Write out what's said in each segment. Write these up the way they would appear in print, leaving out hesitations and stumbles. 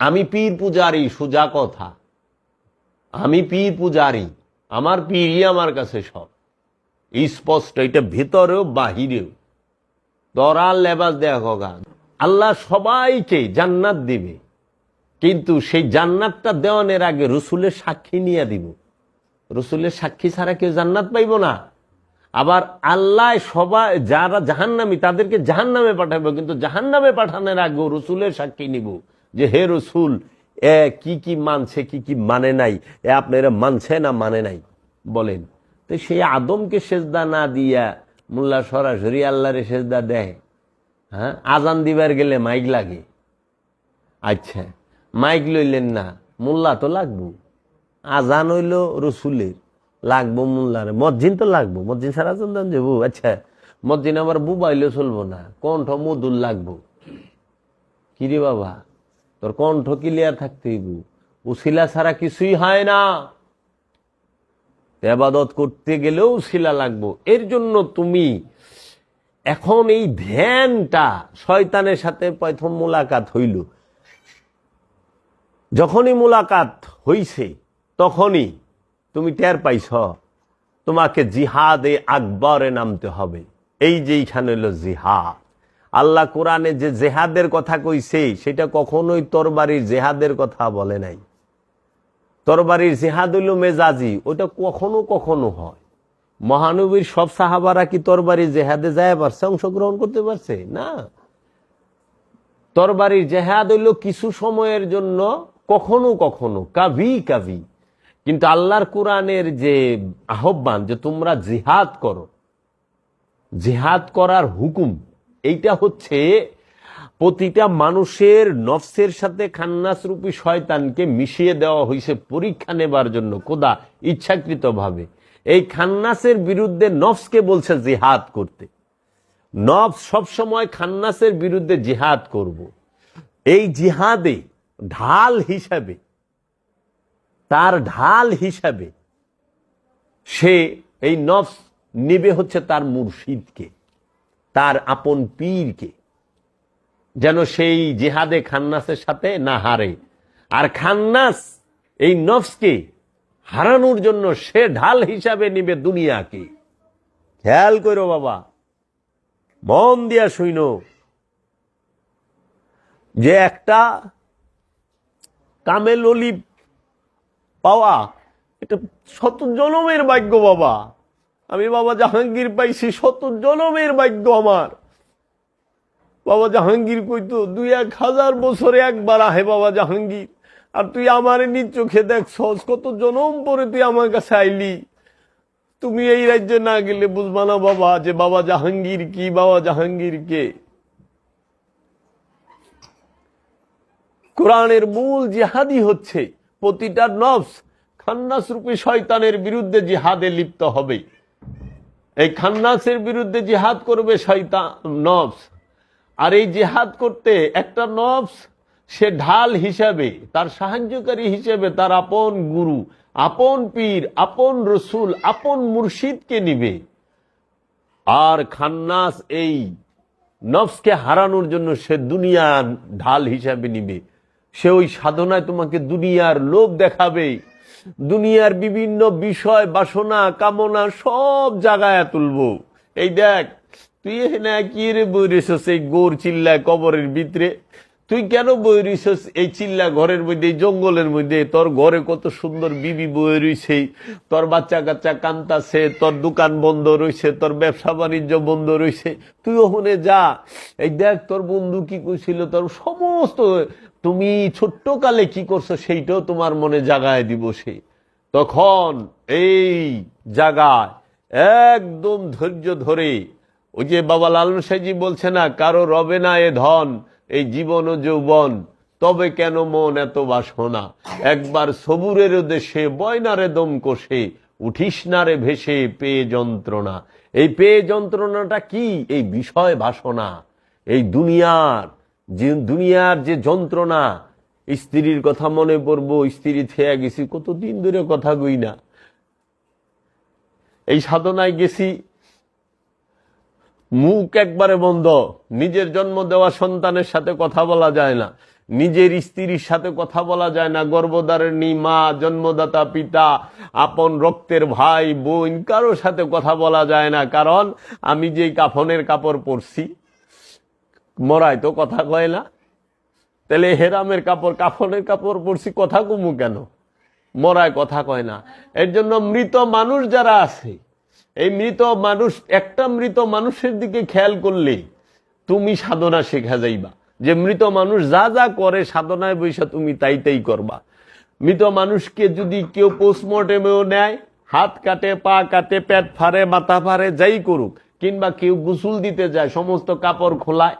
আমি পীর পূজারি, সোজা কথা। আমি পীর পূজারি, আমার পীরই আমার কাছে সব স্পষ্ট, এটা ভেতরেও বাহিরেও। দরাল লেবাস দেখো গান, আল্লাহ সবাইকে জান্নাত দিবে, কিন্তু সেই জান্নাতটা দেওয়ানের আগে রসুলের সাক্ষী নিয়ে দিব। রসুলের সাক্ষী ছাড়া কেউ জান্নাত পাইব না। আবার আল্লাহ সবাই যারা জাহান্নামী তাদেরকে জাহান্নামে পাঠাবো, কিন্তু জাহান্নামে পাঠানোর আগেও রসুলের সাক্ষী নিব যে হে রসুল কি কি মানছে কি কি মানে নাই, আপনারা মানছে না মানে নাই বলেন। তো সেই আদমকে সেজদা না দিয়া মোল্লা সরাসরি আল্লাহরে সেজদা দেয়। হ্যাঁ, আজান দিবার গেলে মাইক লাগে। আচ্ছা, মাইক লইলেন না, মোল্লা তো লাগবো। আজান হইল রসুলের, লাগবো মোল্লার। মসজিদ তো লাগবো, মসজিদ সারা চন্দান যাবো। আচ্ছা, মসজিদ আমার বুবাইলে চলবো না, কণ্ঠ মধুর লাগবো। কিরে বাবা, তোর কণ্ঠ ক্লিয়ার থাকতে হইব, উসিলা ছাড়া কিছুই হয় না। ইবাদত করতে গেলেও উসিলা লাগবো। এর জন্য তুমি এখন এই ধ্যানটা, শয়তানের সাথে প্রথম মোলাকাত হইল, যখনই মোলাকাত হইছে তখনই তুমি টের পাইছ তোমাকে জিহাদে আকবরে নামতে হবে। এই যে এইখানে হলো জিহাদ। আল্লাহ কোরআনে যে জেহাদের কথা কইছে সেটা কখনোই তরবারির জেহাদের কথা বলে নাই। তরবারির জেহাদ হইল মেজাজি, ওটা কখনো কখনো হয়। মহানবীর সব সাহাবারা কি তরবারির জেহাদে যায় পারছে, অংশগ্রহণ করতে পারছে না। তরবারির জেহাদ হইল কিছু সময়ের জন্য, কখনো কখনো, কাভি কাভি। কিন্তু আল্লাহর কোরআনের যে আহ্বান যে তোমরা জিহাদ করো, জিহাদ করার হুকুম, এইটা হচ্ছে প্রতিটা মানুষের নফসের সাথে খান্নাস রূপী শয়তানকে মিশিয়ে দেওয়া হয়েছে পরীক্ষা নেবার জন্য, খোদা ইচ্ছাকৃতভাবে। এই খান্নাসের বিরুদ্ধে নফসকে বলছে জিহাদ করতে। নফস সবসময় খান্নাসের বিরুদ্ধে জিহাদ করব। এই জিহাদে ঢাল হিসাবে, তার ঢাল হিসাবে সে এই নফস নিবে হচ্ছে তার মুর্শিদকে, তার আপন পীরকে, যেন সেই জিহাদে খান্নাসের সাথে না হারে। আর খান্নাস এই নফসকে হারানোর জন্য সে ঢাল হিসাবে নিবে দুনিয়াকে। খেয়াল করো বাবা, মন দিয়া শুইন, যে একটা কামেল অলি পাওয়া এটা শত জনমের ভাগ্য বাবা। আমি বাবা জাহাঙ্গীর পাইছি, শত জনমের ভাগ্য আমার। বাবা জাহাঙ্গীর কইতো 2-1000 বছরে একবার আহে বাবা জাহাঙ্গীর, আর তুই আমার নিজ চোখে দেখছস, কত জনম পরে তুই আমার কাছে আইলি। তুমি এই রাজ্যে না গেলে বুঝবা না বাবা যে বাবা জাহাঙ্গীর কি, বাবা জাহাঙ্গীর কে। কোরআনের মূল জিহাদই হচ্ছে প্রতিটা নফস খান্নাস রূপী শয়তানের বিরুদ্ধে জিহাদে লিপ্ত হবে। এই খান্নাসের বিরুদ্ধে জিহাদ করবে শয়তান নফস। আর এই জিহাদ করতে একটা নফস সে ঢাল হিসাবে, তার সাহায্যকারী হিসেবে তার আপন গুরু, আপন পীর, আপন রসুল, আপন মুর্শিদকে নিবে। আর খান্নাস এই নফসকে হারানোর জন্য সে দুনিয়া ঢাল হিসাবে নিবে। সে ওই সাধনায় তোমাকে দুনিয়ার লোভ দেখাবে, দুনিয়ার বিভিন্ন বিষয়, বাসনা, কামনা সব জাগায় তুলবো। এই দেখ, তুই এখানে কি রে বই রেছস এই গোর চিল্লা কবরের ভিতরে? তুই কেন বই রইছস এই চিল্লা ঘরের মধ্যে, এই জঙ্গলের মধ্যে? তোর ঘরে কত সুন্দর বিবি বই রইছে, তোর বাচ্চা কাচ্চা কান্তাছে, তোর দোকান বন্ধ রইছে, তোর ব্যবসা বাণিজ্য বন্ধ রইছে। তুই ওখানে যা, এই দেখ তোর বন্ধু কি কইছিল, তোর সমস্ত তুমি ছোট্ট কালে কি করছো সেইটাও তোমার মনে জাগায় দিব সে। তখন এই জায়গায় একদম ধৈর্য ধরে, ওই যে বাবা লালন সাহেজি বলছে না, কারো রবে না এ ধন, এই জীবন ও যৌবন, তবে কেন মন এত বাসনা, একবার সবুরের দেশে বয়নারে দম কষে, উঠিস না রে ভেসে পেয়ে যন্ত্রণা। এই পেয়ে যন্ত্রণাটা কি? এই বিষয় বাসনা, এই দুনিয়ার যে যন্ত্রণা। স্ত্রীর কথা মনে পড়বো, স্ত্রী থেয়া গেছি, কতদিন ধরে কথা কই না। এই সাধনায় গেছি, মুখ একবারে বন্ধ, নিজের জন্ম দেওয়া সন্তানের সাথে কথা বলা যায় না। নিজের স্ত্রীর সাথে কথা বলা যায় না, গর্ভধারিণী মা, জন্মদাতা পিতা, আপন রক্তের ভাই বোন, কারোর সাথে কথা বলা যায় না। কারণ আমি যে কাফনের কাপড় পরছি, মরায় তো কথা কয় না, তাহলে হেরামের কাপড়, কাফনের কাপড় পরছি, কথা কমু কেন? মরায় কথা কয় না। এর জন্য মৃত মানুষ যারা আছে, এই মৃত মানুষ, একটা মৃত মানুষের দিকে খেয়াল করলে তুমি সাধনা শেখা যাইবা, যে মৃত মানুষ যা যা করে সাধনায় বৈশা তুমি তাই তাই করবা। মৃত মানুষকে যদি কেউ পোস্টমর্টেমেও নেয়, হাত কাটে, পা কাটে, পেট ফাড়ে, মাথা ফাড়ে, যাই করুক, কিংবা কেউ গোসল দিতে যায়, সমস্ত কাপড় খোলায়,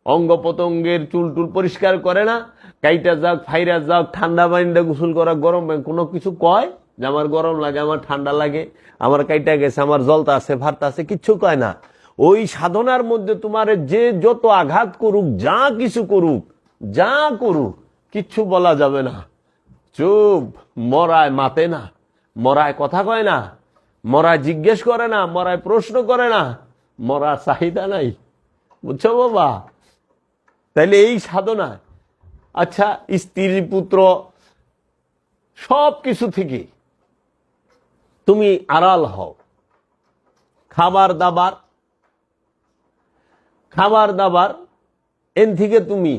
অঙ্গ প্রত্যঙ্গের চুল টুল পরিষ্কার করে না, কাইটা যাক, ফাইরা যাক, ঠান্ডা পানিতে গোসল করা, গরম কোনো কিছু কয় যে আমার গরম লাগে, আমার ঠান্ডা লাগে, আমার কাইটা গেছে, আমার জলতা আছে, ভারতা আছে, কিচ্ছু কয় না। ওই সাধনার মধ্যে তোমার যে যত আঘাত করুক, যা কিছু করুক, যা করুক, কিচ্ছু বলা যাবে না। চুপ। মরায় মাতে না, মরায় কথা কয় না, মরায় জিজ্ঞেস করে না, মরায় প্রশ্ন করে না, মরার চাহিদা নাই। বুঝছো বাবা? তাইলে এই সাধনা, আচ্ছা, স্ত্রী পুত্র সব কিছু থেকে তুমি আড়াল হও। খাবার দাবার এন থেকে তুমি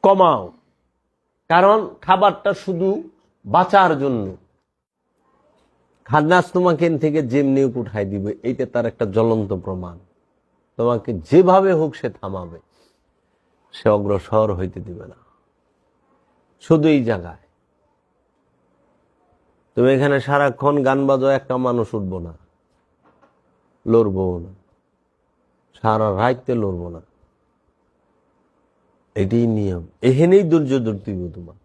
কমাও। কারণ খাবারটা শুধু বাঁচার জন্য। খান্নাস তোমাকে এন থেকে যেমনি উঠাই দিবে, এইটা তার একটা জ্বলন্ত প্রমাণ। তোমাকে যেভাবে হোক সে থামাবে, সে অগ্রসর হইতে দিবে না। শুধু এই জায়গায় তুমি এখানে সারাক্ষণ গান বাজো, একটা মানুষ উঠবো না, লড়বো না, সারা রাইতে লড়বো না। এটাই নিয়ম। এখানেই ধৈর্য ধরতে হবে তোমার।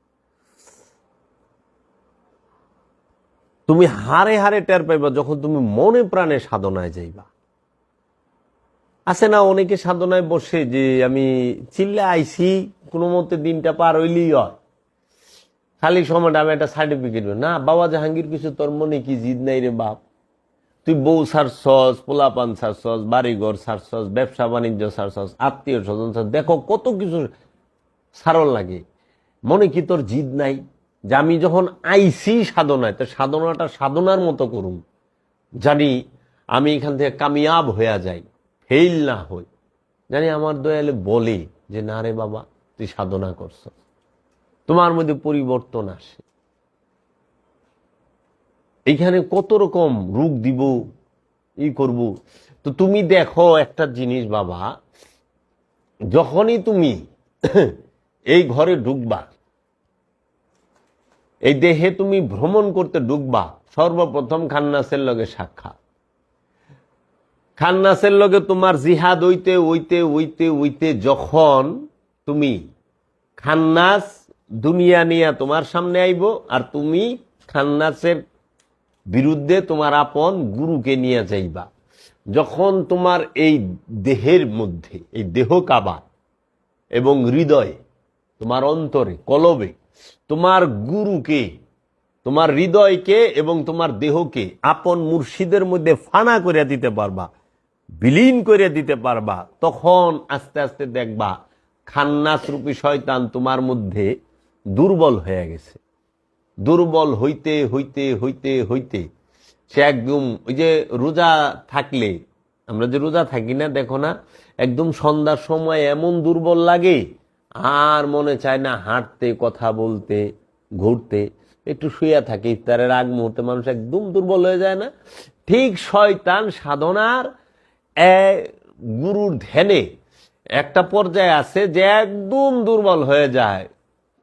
তুমি হারে হারে টের পাইবা যখন তুমি মনে প্রাণে সাধনায় যাইবা। আছে না অনেকে সাধনায় বসে যে আমি চিল্লা আইছি, কোনো মতে দিনটা পার হইলেই হয়, খালি সময়টা আমি একটা সার্টিফিকেট না। বাবা জাহাঙ্গীর কিছু তোর মনে কি জিদ নাই রে বাপ? তুই বউ ছাড়ছস, পোলাপান ছাড়ছস, বাড়িঘর ছাড়ছস, ব্যবসা বাণিজ্য ছাড়ছস, আত্মীয় স্বজন ছাড়, দেখো কত কিছু ছাড়ল লাগে। মনে কি তোর জিদ নাই যে আমি যখন আইছি সাধনায়, তো সাধনাটা সাধনার মতো করুন, জানি আমি এখান থেকে কামিয়াব হইয়া যাই, ফেইল না হই। জানি আমার দয়ালে বলে যে না রে বাবা, তুই সাধনা করছ, তোমার মধ্যে পরিবর্তন আসে। এইখানে কত রকম রূপ দিব, ই করব। তো তুমি দেখো একটা জিনিস বাবা, যখনই তুমি এই ঘরে ঢুকবা, এই দেহে তুমি ভ্রমণ করতে ঢুকবা, সর্বপ্রথম খান্নাসের লগে সাক্ষাৎ। খান্নাসের লগে তোমার জিহাদ হইতে হইতে হইতে হইতে যখন তুমি খান্নাস দুনিয়া নিয়া তোমার সামনে আইব, আর তুমি খান্নাসের বিরুদ্ধে তোমার আপন গুরুকে নিয়ে যাইবা। যখন তোমার এই দেহের মধ্যে, এই দেহ কাবা এবং হৃদয়ে, তোমার অন্তরে, কলবে তোমার গুরুকে, তোমার হৃদয়কে এবং তোমার দেহকে আপন মুর্শিদের মধ্যে ফানা করে দিতে পারবা, বিলীন করে দিতে পারবা, তখন আস্তে আস্তে দেখবা খান্নাস রূপী শয়তান তোমার মধ্যে দুর্বল হয়ে গেছে। দুর্বল হইতে হইতে হইতে হইতে সে একদম, ওই যে রোজা থাকলে, আমরা যে রোজা থাকি না, দেখো না, একদম সন্ধ্যার সময় এমন দুর্বল লাগে, আর মনে চায় না হাঁটতে, কথা বলতে, ঘুরতে, একটু শুয়ে থাকে। ইফতারের আগ মুহূর্তে মানুষ একদম দুর্বল হয়ে যায় না? ঠিক শয়তান সাধনার গুরুর ধ্যানে একটা পর্যায়ে আছে যে একদম দুর্বল হয়ে যায়।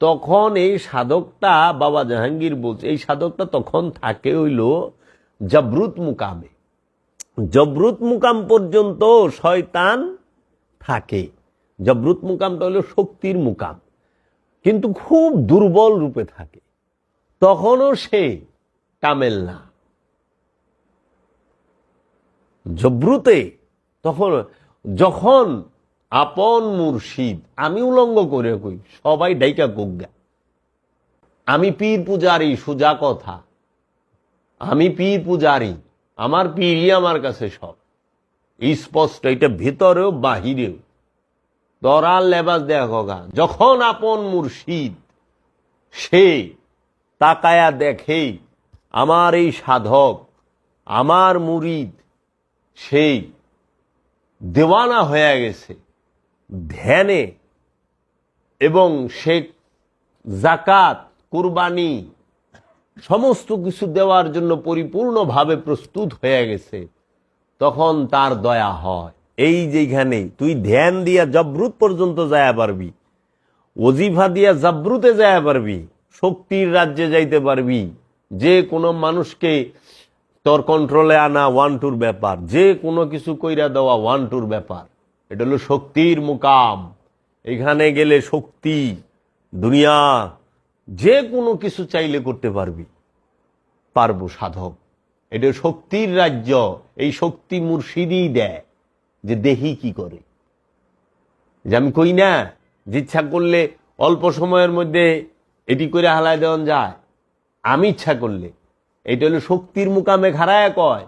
তখন এই সাধকটা, বাবা জাহাঙ্গীর বলছে, এই সাধকটা তখন থাকে হইল জবরুত মুকামে। জবরুত মুকাম পর্যন্ত শয়তান থাকে। জবরুত মুকামটা হলো শক্তির মুকাম, কিন্তু খুব দুর্বল রূপে থাকে। তখনও সে কামেল না। জবরুতে তখন, যখন আপন মুর্শিদ, আমি উলঙ্গ করে কই, সবাই ডাইকা গোগা, আমি পীর পূজারি, সুজা কথা, আমি পীর পূজারি, আমার পীরই আমার কাছে সব স্পষ্ট, এটা ভেতরেও বাহিরেও। তরাল লেবাস দেখো গা, যখন আপন মুর্শিদ সে তাকায়া দেখে আমার এই সাধক, আমার মুরিদ সেই দেওয়ানা হয়ে গেছে ধ্যানে, এবং সে জাকাত, কুরবানি সমস্ত কিছু দেওয়ার জন্য পরিপূর্ণভাবে প্রস্তুত হয়ে গেছে, তখন তার দয়া হয়। এই যেখানে তুই ধ্যান দিয়া জবরুত পর্যন্ত যায়া পারবি, ওজিফা দিয়া জাবরুতে যায়া পারবি, শক্তির রাজ্যে যাইতে পারবি, যে কোনো মানুষকে তোর কন্ট্রোলে আনা 1-2 ব্যাপার, যে কোনো কিছু কইরা দেওয়া 1-2 ব্যাপার। এটা হলো শক্তির মুকাম। এখানে গেলে শক্তি, দুনিয়া যে কোনো কিছু চাইলে করতে পারবি, পারবো সাধক। এটা শক্তির রাজ্য। এই শক্তি মুর্শিদই দেয়, যে দেহি কি করে। যে আমি কই না যে ইচ্ছা করলে অল্প সময়ের মধ্যে এটি করে হালাই দেওয়া যায়, আমি ইচ্ছা করলে। এটা হলো শক্তির মুকামে খাড়ায় কয়।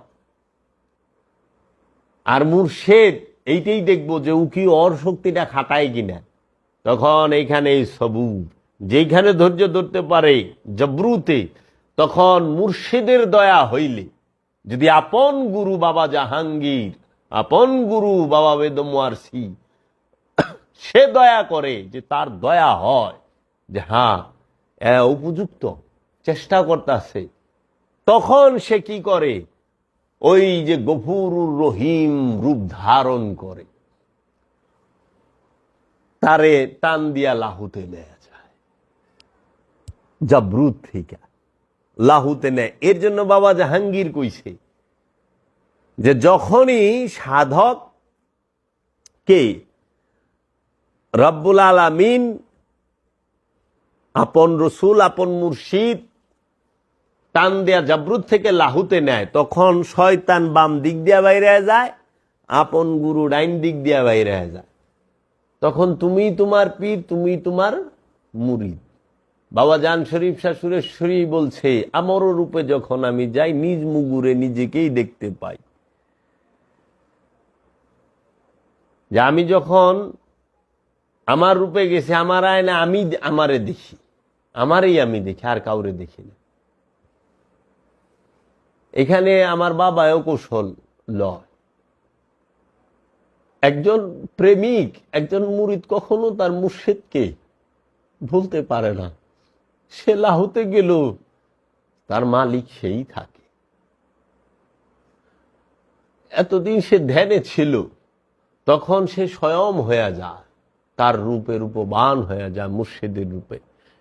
আর মুর্শেদ এইটাই দেখবো যে ও কি ওর শক্তিটা খাটায় কিনা। তখন এইখানে সবুর, যেখানে ধৈর্য ধরতে পারে জবরুতে, তখন মুর্শিদের দয়া হইলে, যদি আপন গুরু বাবা জাহাঙ্গীর, আপন গুরু বাবা বেদমওয়ারসি সে দয়া করে, যে তার দয়া হয় যে হ্যাঁ উপযুক্ত, চেষ্টা করতেছে, তখন সে কি করে, ওই যে গফুরুর রহিম রূপ ধারণ করে, তারে টান দিয়া লাহুতে নেয়া যায়, জাবরুত থেকে লাহুতে নেয়। এর জন্য বাবা জাহাঙ্গীর কইছে যে যখনই সাধক কে রব্বুল আলামিন, আপন রসুল, আপন মুর্শিদ টান দেয়া জাবরুত থেকে লাহুতে নেয়, তখন শয়তান বাম দিক দিয়া বাইরে যায়, আপন গুরু ডাইন দিক দিয়া বাইরে যায়। তখন তুমি তোমার পীর, তুমি তোমার মুরিদ। বাবা জান শরীফ শাহ সুরেশ্বরী বলছে, আমর রূপে যখন আমি যাই, নিজ মুগুরে নিজেকেই দেখতে পাই। যে আমি যখন আমার রূপে গেছি, আমার আয়না আমি আমারে দেখি, আমারই আমি দেখি, আর কাউরে দেখি না। এখানে আমার বাবাও কৌশল লয়। একজন প্রেমিক, একজন মুরিদ কখনো তার মুর্শিদকে ভুলতে পারে না। সে লাহুতে গেল, তার মালিক সেই থাকে। এতদিন সে ধ্যানে ছিল, তখন সে স্বয়ং হয়ে যায়, তার রূপে রূপবান হয়ে যায় মুর্শিদের রূপে।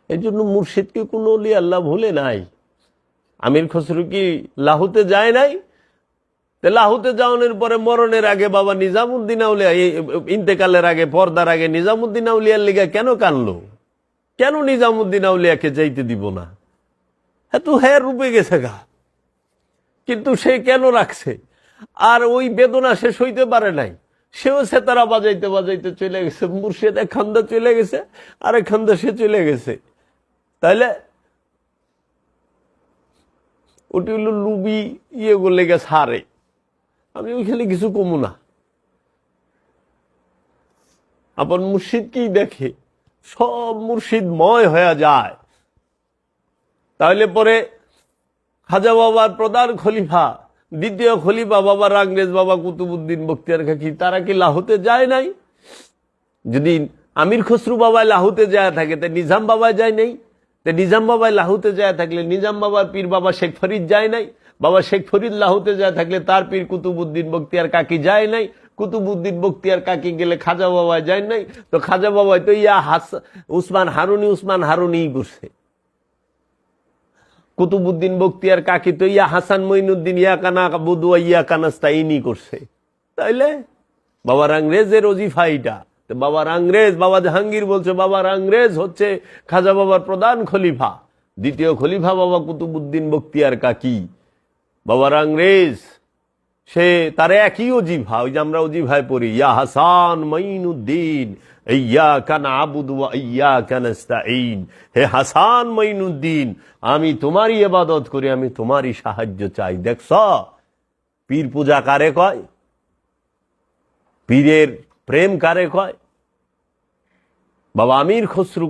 এই জন্য মুর্শিদকে কোন ওলি আল্লাহ ভুলে নাই। আমির খসরু কি লাহুতে যায় নাই? লাহুতে যাওয়ানোর পরে মরণের আগে বাবা নিজামুদ্দিন আউলিয়া, ইন্তেকালের আগে, পর্দার আগে নিজামুদ্দিন আউলিয়ার লিগা কেন কানলো? কেন নিজামুদ্দিন আউলিয়াকে যাইতে দিব না? তো হ্যাঁ রূপে গেছে গা, কিন্তু সে কেন রাখছে? আর ওই বেদনা সে সইতে পারে নাই, সেও সেতারা বাজাইতে বাজাইতে চলে গেছে। মুর্শিদ এক খান্দা চলে গেছে, আর এক খান্দা সে চলে গেছে। তাইলে ওটি হলো লুবি ইয়ে করলে গেছে হারে। আমি ওইখানে কিছু কমু না। আপন মুর্শিদকেই দেখে সব মুর্শিদময় হয়ে যায়। তাহলে পরে খাজা বাবার প্রধান খলিফা, দ্বিতীয় খলিফা বাবা রাংরেজ বাবা কুতুবুদ্দিন বখতিয়ার খাকি, তারা কি লাহুতে যায় নাই? যদি আমির খসরু বাবায় লাহুতে যায় থাকে, তা নিজাম বাবায় যায় নাই? নিজাম বাবায় লাহুতে যায় থাকলে নিজাম বাবার পীর বাবা শেখ ফরিদ যায় নাই? বাবা শেখ ফরিদ লাহুতে যায় থাকলে তার পীর কুতুবুদ্দিন বখতিয়ার কাকি যায় নাই? কুতুবুদ্দিন বখতিয়ার কাকি গেলে খাজা বাবায় যায় নাই? তো খাজা বাবায় তো ইয়া উসমান হারুনি করছে। কুতুবুদ্দিন বখতিয়ার কাকি তো ইয়া হাসান মঈনুদ্দিন ইয়া কানা বুদু ইয়া কানাস্তাইনি করছে। তাইলে বাবার আংরেজের ওজিফা এইটা। বাবার আংরেজ, বাবা জাহাঙ্গীর বলছে বাবার আংরেজ হচ্ছে খাজা বাবার প্রধান খলিফা, দ্বিতীয় খলিফা বাবা কুতুবুদ্দিন বখতিয়ার কাকি। বাবার আংরেজ সে তার একই ওজিফা, ওই যে আমরা ওজিফায় পড়ি, ইয়া হাসান মঈনুদ্দিন ইয়্যাকা না'বুদু ওয়া ইয়্যাকা নাস্তাঈন। হে হাসান মঈনুদ্দিন, আমি তোমারই ইবাদত করি, আমি তোমারই সাহায্য চাই। দেখছ পীর পূজা কারে কয়? পীরের প্রেম কারে কয়? বাবা আমির খসরু